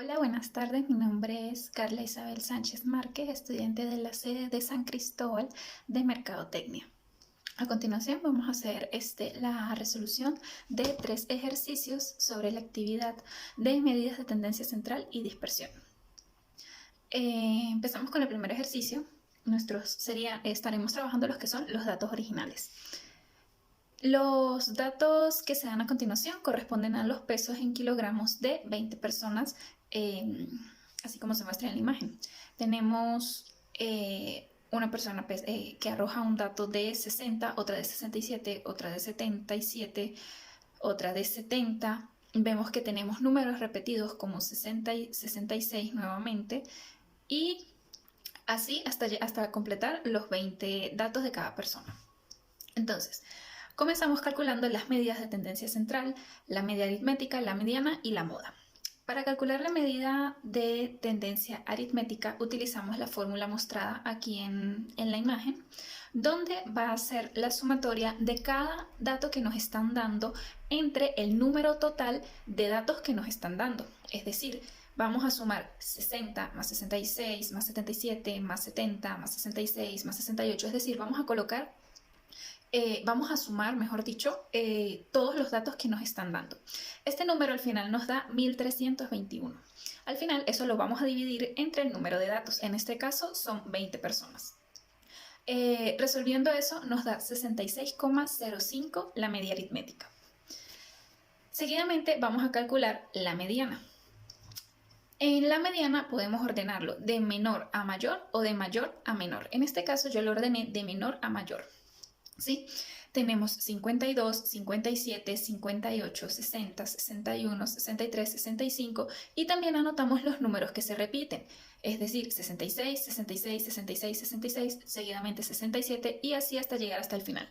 Hola, buenas tardes. Mi nombre es Carla Isabel Sánchez Márquez, estudiante de la sede de San Cristóbal de Mercadotecnia. A continuación vamos a hacer la resolución de 3 ejercicios sobre la actividad de medidas de tendencia central y dispersión. Empezamos con el primer ejercicio. Estaremos trabajando los que son los datos originales. Los datos que se dan a continuación corresponden a los pesos en kilogramos de 20 personas, así como se muestra en la imagen. Tenemos una persona que arroja un dato de 60, otra de 67, otra de 77, otra de 70. Vemos que tenemos números repetidos como 60 y 66 nuevamente, y así hasta completar los 20 datos de cada persona. Entonces, comenzamos calculando las medidas de tendencia central, la media aritmética, la mediana y la moda. Para calcular la medida de tendencia aritmética utilizamos la fórmula mostrada aquí en la imagen, donde va a ser la sumatoria de cada dato que nos están dando entre el número total de datos que nos están dando. Es decir, vamos a sumar 60 más 66 más 77 más 70 más 66 más 68, es decir, vamos a sumar, mejor dicho, todos los datos que nos están dando. Este número al final nos da 1321. Al final eso lo vamos a dividir entre el número de datos. En este caso son 20 personas. Resolviendo eso nos da 66,05 la media aritmética. Seguidamente vamos a calcular la mediana. En la mediana podemos ordenarlo de menor a mayor o de mayor a menor. En este caso yo lo ordené de menor a mayor. ¿Sí? Tenemos 52, 57, 58, 60, 61, 63, 65 y también anotamos los números que se repiten, es decir, 66, 66, 66, 66, seguidamente 67 y así hasta llegar hasta el final.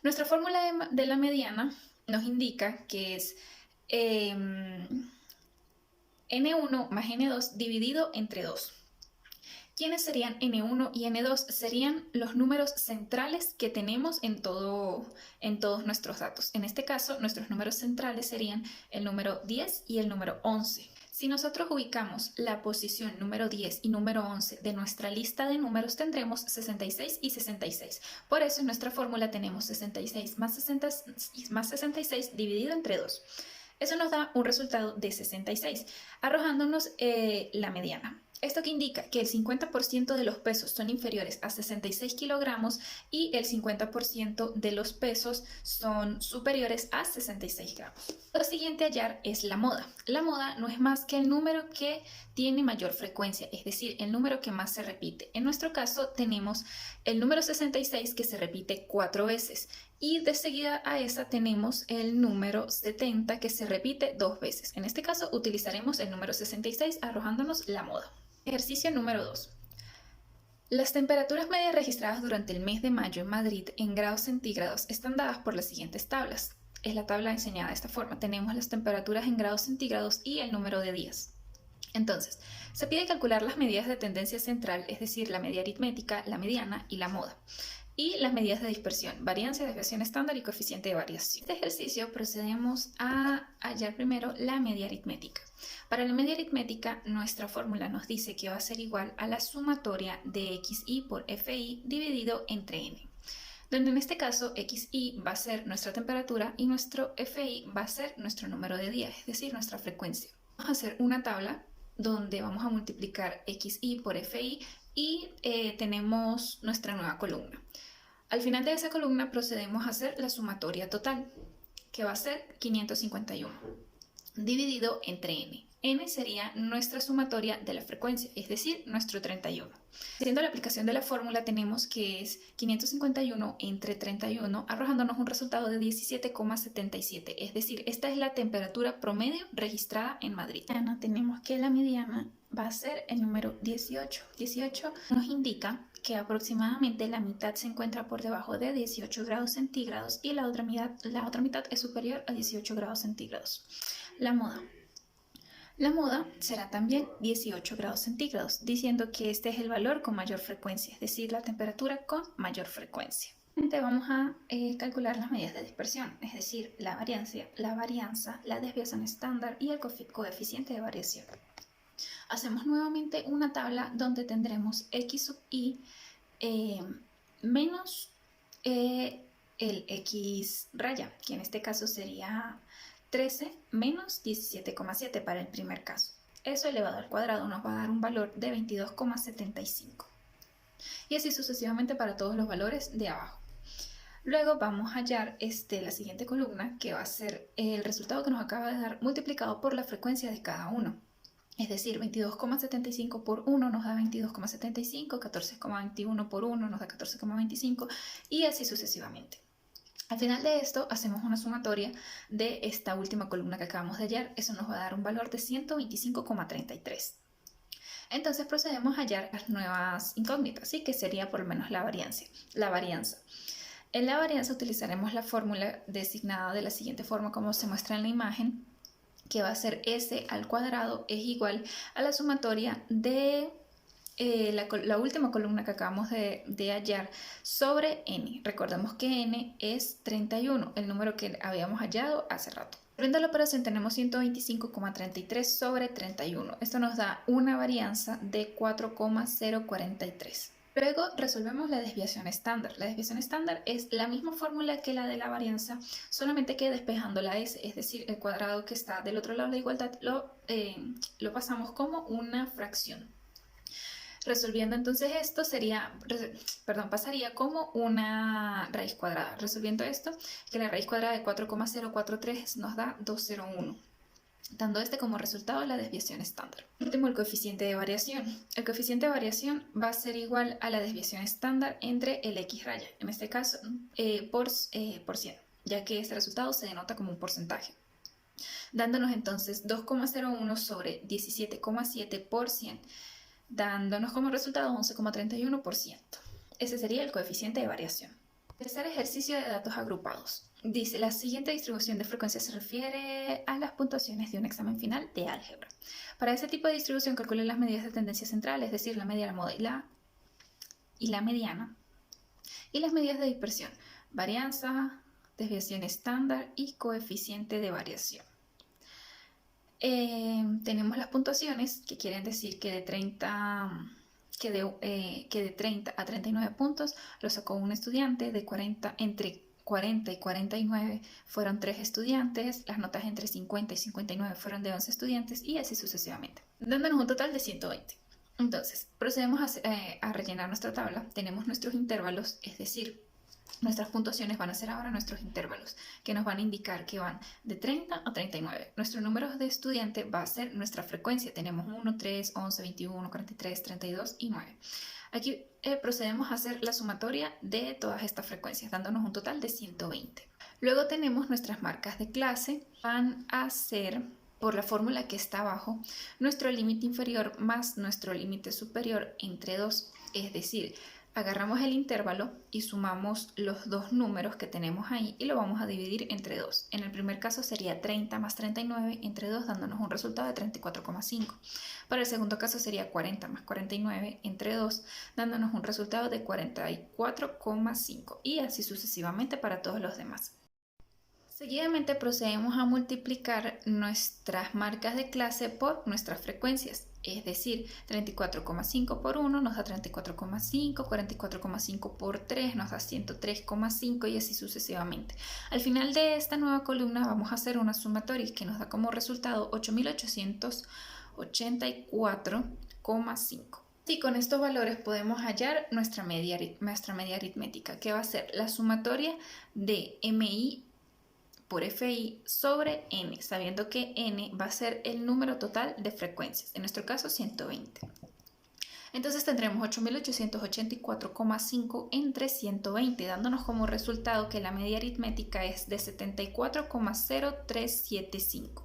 Nuestra fórmula de la mediana nos indica que es N1 más N2 dividido entre 2. ¿Quiénes serían N1 y N2? Serían los números centrales que tenemos en todos nuestros datos. En este caso, nuestros números centrales serían el número 10 y el número 11. Si nosotros ubicamos la posición número 10 y número 11 de nuestra lista de números, tendremos 66 y 66. Por eso en nuestra fórmula tenemos 66 más 66 dividido entre 2. Eso nos da un resultado de 66, arrojándonos la mediana. Esto que indica que el 50% de los pesos son inferiores a 66 kilogramos y el 50% de los pesos son superiores a 66 gramos. Lo siguiente a hallar es la moda. La moda no es más que el número que tiene mayor frecuencia, es decir, el número que más se repite. En nuestro caso tenemos el número 66 que se repite 4 veces y de seguida a esa tenemos el número 70 que se repite 2 veces. En este caso utilizaremos el número 66 arrojándonos la moda. Ejercicio número 2. Las temperaturas medias registradas durante el mes de mayo en Madrid en grados centígrados están dadas por las siguientes tablas. Es la tabla enseñada de esta forma. Tenemos las temperaturas en grados centígrados y el número de días. Entonces, se pide calcular las medidas de tendencia central, es decir, la media aritmética, la mediana y la moda. Y las medidas de dispersión, variancia, desviación estándar y coeficiente de variación. En este ejercicio procedemos a hallar primero la media aritmética. Para la media aritmética, nuestra fórmula nos dice que va a ser igual a la sumatoria de xi por fi dividido entre n, donde en este caso xi va a ser nuestra temperatura y nuestro fi va a ser nuestro número de días, es decir, nuestra frecuencia. Vamos a hacer una tabla donde vamos a multiplicar xi por fi y tenemos nuestra nueva columna. Al final de esa columna procedemos a hacer la sumatoria total, que va a ser 551, dividido entre n. N sería nuestra sumatoria de la frecuencia, es decir, nuestro 31. Haciendo la aplicación de la fórmula tenemos que es 551 entre 31, arrojándonos un resultado de 17,77, es decir, esta es la temperatura promedio registrada en Madrid. Tenemos que la mediana va a ser el número 18. 18 nos indica que aproximadamente la mitad se encuentra por debajo de 18 grados centígrados y la otra mitad es superior a 18 grados centígrados. La moda. La moda será también 18 grados centígrados, diciendo que este es el valor con mayor frecuencia, es decir, la temperatura con mayor frecuencia. Vamos a calcular las medidas de dispersión, es decir, la varianza, la desviación estándar y el coeficiente de variación. Hacemos nuevamente una tabla donde tendremos x sub i menos el x raya, que en este caso sería 13 menos 17,7 para el primer caso. Eso elevado al cuadrado nos va a dar un valor de 22,75. Y así sucesivamente para todos los valores de abajo. Luego vamos a hallar la siguiente columna, que va a ser el resultado que nos acaba de dar multiplicado por la frecuencia de cada uno. Es decir, 22,75 por 1 nos da 22,75, 14,21 por 1 nos da 14,25 y así sucesivamente. Al final de esto hacemos una sumatoria de esta última columna que acabamos de hallar. Eso nos va a dar un valor de 125,33. Entonces procedemos a hallar las nuevas incógnitas, ¿sí? Que sería por lo menos la varianza. En la varianza utilizaremos la fórmula designada de la siguiente forma como se muestra en la imagen, que va a ser s al cuadrado es igual a la sumatoria de la última columna que acabamos de hallar sobre n. Recordemos que n es 31, el número que habíamos hallado hace rato. Frente a la operación tenemos 125,33 sobre 31. Esto nos da una varianza de 4,043. Luego resolvemos la desviación estándar. La desviación estándar es la misma fórmula que la de la varianza, solamente que despejando la s, es decir, el cuadrado que está del otro lado de la igualdad, lo pasamos como una fracción. Resolviendo entonces esto pasaría como una raíz cuadrada. Resolviendo esto, que la raíz cuadrada de 4,043 nos da 201. Dando como resultado la desviación estándar. Por último, el coeficiente de variación. El coeficiente de variación va a ser igual a la desviación estándar entre el x raya, en este caso por 100, ya que este resultado se denota como un porcentaje. Dándonos entonces 2,01 sobre 17,7 por 100, dándonos como resultado 11,31%. Ese sería el coeficiente de variación. Tercer ejercicio de datos agrupados. Dice, la siguiente distribución de frecuencias se refiere a las puntuaciones de un examen final de álgebra. Para ese tipo de distribución calcule las medidas de tendencia central, es decir, la media, la moda y la mediana, y las medidas de dispersión, varianza, desviación estándar y coeficiente de variación. Tenemos las puntuaciones, que quieren decir que de 30 a 39 puntos lo sacó un estudiante, entre 40 y 49 fueron 3 estudiantes, las notas entre 50 y 59 fueron de 11 estudiantes y así sucesivamente, dándonos un total de 120. Entonces, procedemos a rellenar nuestra tabla. Tenemos nuestros intervalos, es decir, nuestras puntuaciones van a ser ahora nuestros intervalos, que nos van a indicar que van de 30 a 39. Nuestro número de estudiante va a ser nuestra frecuencia. Tenemos 1, 3, 11, 21, 43, 32 y 9. Aquí procedemos a hacer la sumatoria de todas estas frecuencias, dándonos un total de 120. Luego tenemos nuestras marcas de clase. Van a ser, por la fórmula que está abajo, nuestro límite inferior más nuestro límite superior entre 2, es decir, agarramos el intervalo y sumamos los dos números que tenemos ahí y lo vamos a dividir entre 2. En el primer caso sería 30 más 39 entre 2, dándonos un resultado de 34,5. Para el segundo caso sería 40 más 49 entre 2, dándonos un resultado de 44,5 y así sucesivamente para todos los demás. Seguidamente procedemos a multiplicar nuestras marcas de clase por nuestras frecuencias, es decir, 34,5 por 1 nos da 34,5, 44,5 por 3 nos da 103,5 y así sucesivamente. Al final de esta nueva columna vamos a hacer una sumatoria que nos da como resultado 8.884,5. Y con estos valores podemos hallar nuestra media aritmética, que va a ser la sumatoria de MI por FI sobre N, sabiendo que N va a ser el número total de frecuencias, en nuestro caso 120. Entonces tendremos 8.884,5 entre 120, dándonos como resultado que la media aritmética es de 74,0375.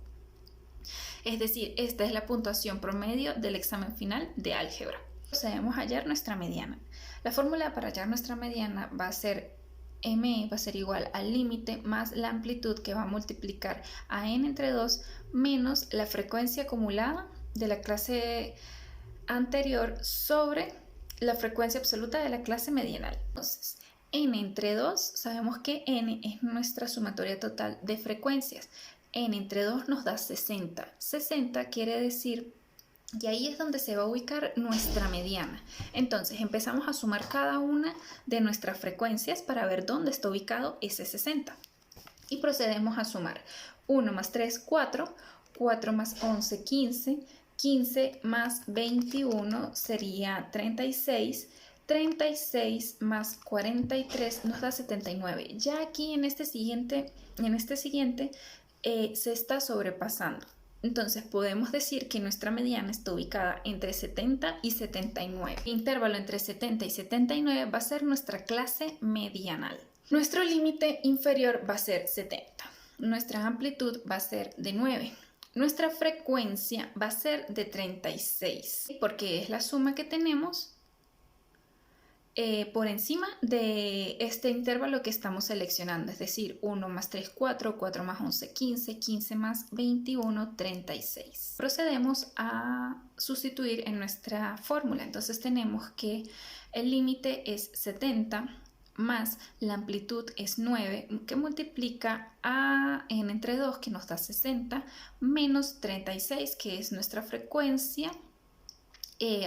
Es decir, esta es la puntuación promedio del examen final de álgebra. Procedemos a hallar nuestra mediana. La fórmula para hallar nuestra mediana va a ser M va a ser igual al límite más la amplitud que va a multiplicar a n entre 2 menos la frecuencia acumulada de la clase anterior sobre la frecuencia absoluta de la clase medianal. Entonces, n entre 2, sabemos que n es nuestra sumatoria total de frecuencias. N entre 2 nos da 60. 60 quiere decir, y ahí es donde se va a ubicar nuestra mediana. Entonces empezamos a sumar cada una de nuestras frecuencias para ver dónde está ubicado ese 60. Y procedemos a sumar 1 más 3, 4, 4 más 11, 15, 15 más 21 sería 36, 36 más 43 nos da 79. Ya aquí en este siguiente se está sobrepasando. Entonces podemos decir que nuestra mediana está ubicada entre 70 y 79. El intervalo entre 70 y 79 va a ser nuestra clase medianal. Nuestro límite inferior va a ser 70. Nuestra amplitud va a ser de 9. Nuestra frecuencia va a ser de 36, porque es la suma que tenemos por encima de este intervalo que estamos seleccionando, es decir, 1 más 3, 4, 4 más 11, 15, 15 más 21, 36. Procedemos a sustituir en nuestra fórmula, entonces tenemos que el límite es 70 más la amplitud es 9, que multiplica a n entre 2, que nos da 60, menos 36, que es nuestra frecuencia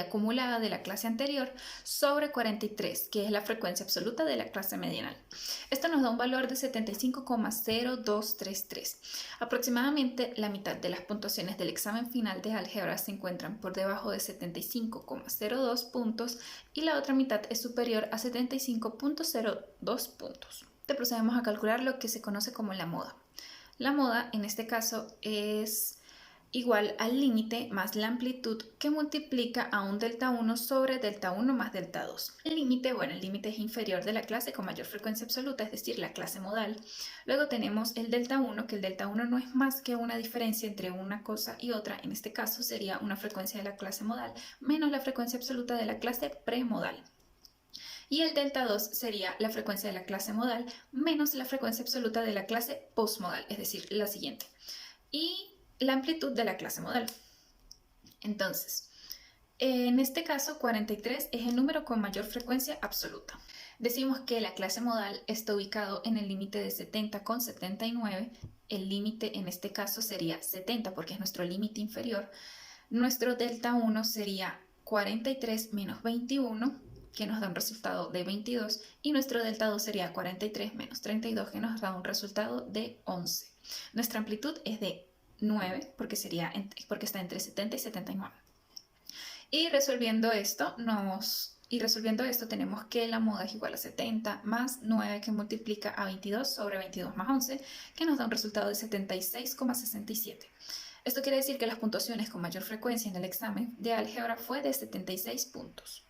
acumulada de la clase anterior, sobre 43, que es la frecuencia absoluta de la clase medianal. Esto nos da un valor de 75,0233. Aproximadamente la mitad de las puntuaciones del examen final de álgebra se encuentran por debajo de 75,02 puntos y la otra mitad es superior a 75,02 puntos. Te procedemos a calcular lo que se conoce como la moda. La moda en este caso es igual al límite más la amplitud, que multiplica a un delta 1 sobre delta 1 más delta 2. El límite es inferior de la clase con mayor frecuencia absoluta, es decir, la clase modal. Luego tenemos el delta 1, que el delta 1 no es más que una diferencia entre una cosa y otra. En este caso sería una frecuencia de la clase modal menos la frecuencia absoluta de la clase premodal. Y el delta 2 sería la frecuencia de la clase modal menos la frecuencia absoluta de la clase postmodal, es decir, la siguiente. Y la amplitud de la clase modal. Entonces, en este caso 43 es el número con mayor frecuencia absoluta. Decimos que la clase modal está ubicado en el límite de 70 con 79. El límite en este caso sería 70 porque es nuestro límite inferior. Nuestro delta 1 sería 43 menos 21, que nos da un resultado de 22, y nuestro delta 2 sería 43 menos 32, que nos da un resultado de 11. Nuestra amplitud es de 9 porque está entre 70 y 79. Y resolviendo esto tenemos que la moda es igual a 70 más 9, que multiplica a 22 sobre 22 más 11, que nos da un resultado de 76,67. Esto quiere decir que las puntuaciones con mayor frecuencia en el examen de álgebra fue de 76 puntos.